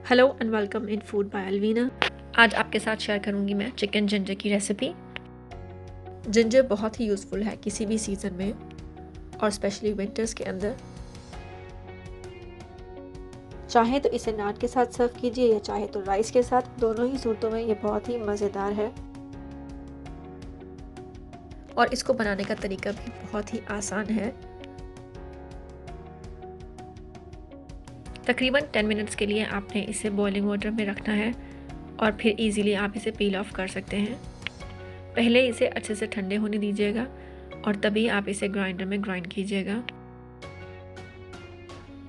Hello and welcome in food by Alvina. आज आपके साथ शेयर करूंगी मैं चिकन जिंजर की रेसिपी। जिंजर बहुत ही यूज़फुल है किसी भी सीज़न में और स्पेशली विंटर्स के अंदर। चाहे तो इसे नान के साथ सर्व कीजिए या चाहे तो राइस के साथ, दोनों ही सूरतों में ये बहुत ही मज़ेदार है। और इसको बनाने का तरीका भी बहुत ही आसान है। तकरीबन 10 मिनट्स के लिए आपने इसे बॉइलिंग वाटर में रखना है और फिर इजीली आप इसे पील ऑफ कर सकते हैं। पहले इसे अच्छे से ठंडे होने दीजिएगा और तभी आप इसे ग्राइंडर में ग्राइंड कीजिएगा।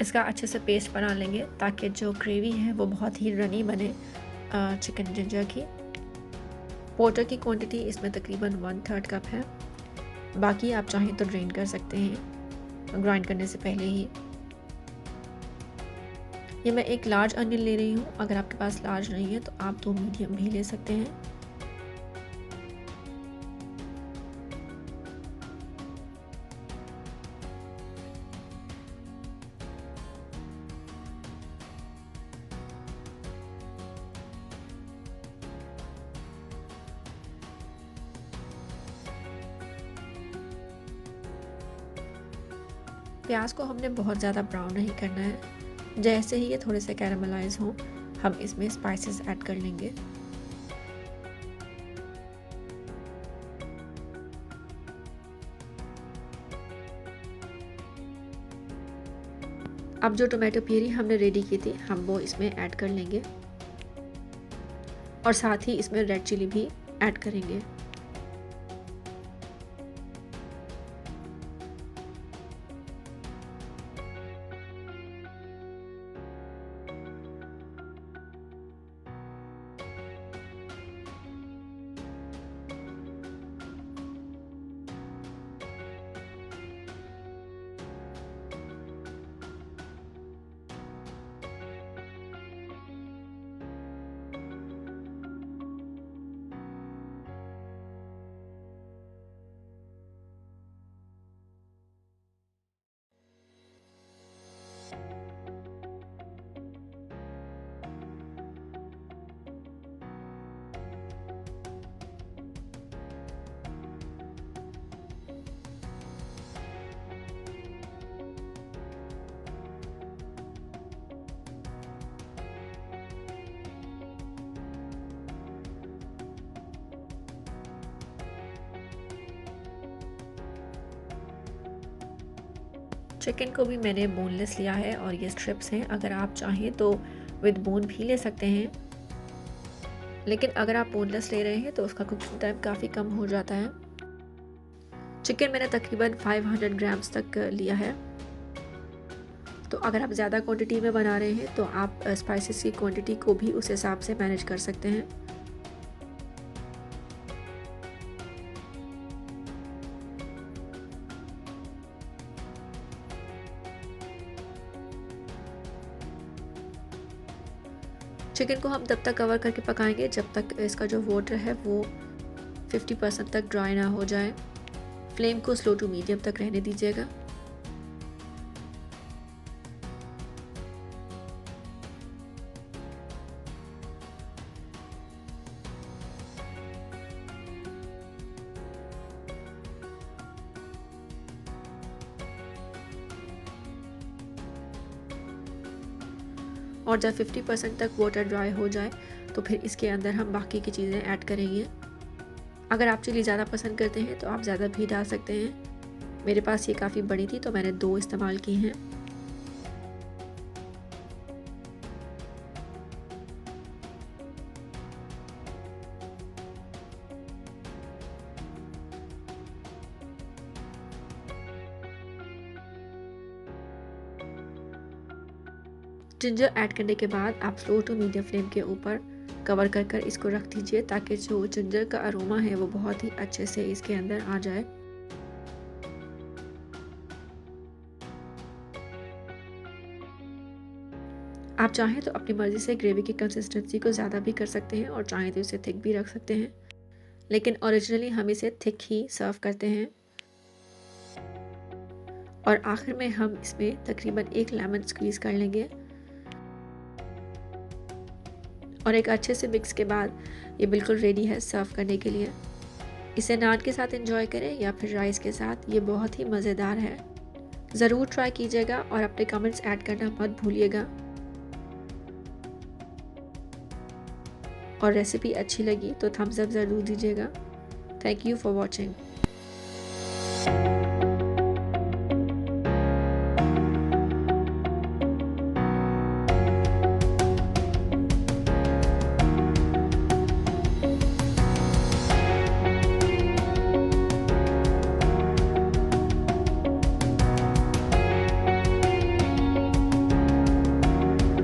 इसका अच्छे से पेस्ट बना लेंगे ताकि जो ग्रेवी है वो बहुत ही रनी बने चिकन जिंजर की। वाटर की क्वांटिटी इसमें तकरीबन 1/3 कप है। बाकी आप चाहें तो ड्रेन कर सकते हैं ग्राइंड करने से पहले ही। ये मैं एक लार्ज अनियन ले रही हूँ। अगर आपके पास लार्ज नहीं है तो आप 2 मीडियम भी ले सकते हैं। प्याज को हमने बहुत ज़्यादा ब्राउन नहीं करना है। जैसे ही ये थोड़े से कैरामलाइज हों हम इसमें स्पाइसेस ऐड कर लेंगे। अब जो टोमेटो प्यूरी हमने रेडी की थी हम वो इसमें ऐड कर लेंगे और साथ ही इसमें रेड चिली भी ऐड करेंगे। चिकन को भी मैंने बोनलेस लिया है और ये स्ट्रिप्स हैं। अगर आप चाहें तो विद बोन भी ले सकते हैं, लेकिन अगर आप बोनलेस ले रहे हैं तो उसका कुकिंग टाइम काफ़ी कम हो जाता है। चिकन मैंने तकरीबन 500 ग्राम्स तक लिया है। तो अगर आप ज़्यादा क्वांटिटी में बना रहे हैं तो आप स्पाइसेस की क्वांटिटी को भी उस हिसाब से मैनेज कर सकते हैं। चिकन को हम तब तक कवर करके पकाएंगे जब तक इसका जो वाटर है वो 50% तक ड्राई ना हो जाए। फ्लेम को स्लो टू मीडियम तक रहने दीजिएगा। और जब 50% तक वाटर ड्राई हो जाए तो फिर इसके अंदर हम बाकी की चीज़ें ऐड करेंगे। अगर आप चिली ज़्यादा पसंद करते हैं तो आप ज़्यादा भी डाल सकते हैं। मेरे पास ये काफ़ी बड़ी थी तो मैंने 2 इस्तेमाल की हैं। जिंजर ऐड करने के बाद आप स्लो टू मीडियम फ्लेम के ऊपर कवर कर कर इसको रख दीजिए ताकि जो जिंजर का अरोमा है वो बहुत ही अच्छे से इसके अंदर आ जाए। आप चाहें तो अपनी मर्ज़ी से ग्रेवी की कंसिस्टेंसी को ज़्यादा भी कर सकते हैं और चाहें तो इसे थिक भी रख सकते हैं, लेकिन ओरिजिनली हम इसे थिक ही सर्व करते हैं। और आखिर में हम इसमें तकरीबन 1 लेमन स्क्वीज़ कर लेंगे। और एक अच्छे से मिक्स के बाद ये बिल्कुल रेडी है सर्व करने के लिए। इसे नान के साथ एंजॉय करें या फिर राइस के साथ, ये बहुत ही मज़ेदार है। ज़रूर ट्राई कीजिएगा और अपने कमेंट्स ऐड करना मत भूलिएगा। और रेसिपी अच्छी लगी तो थम्स अप ज़रूर दीजिएगा। Thank you for watching.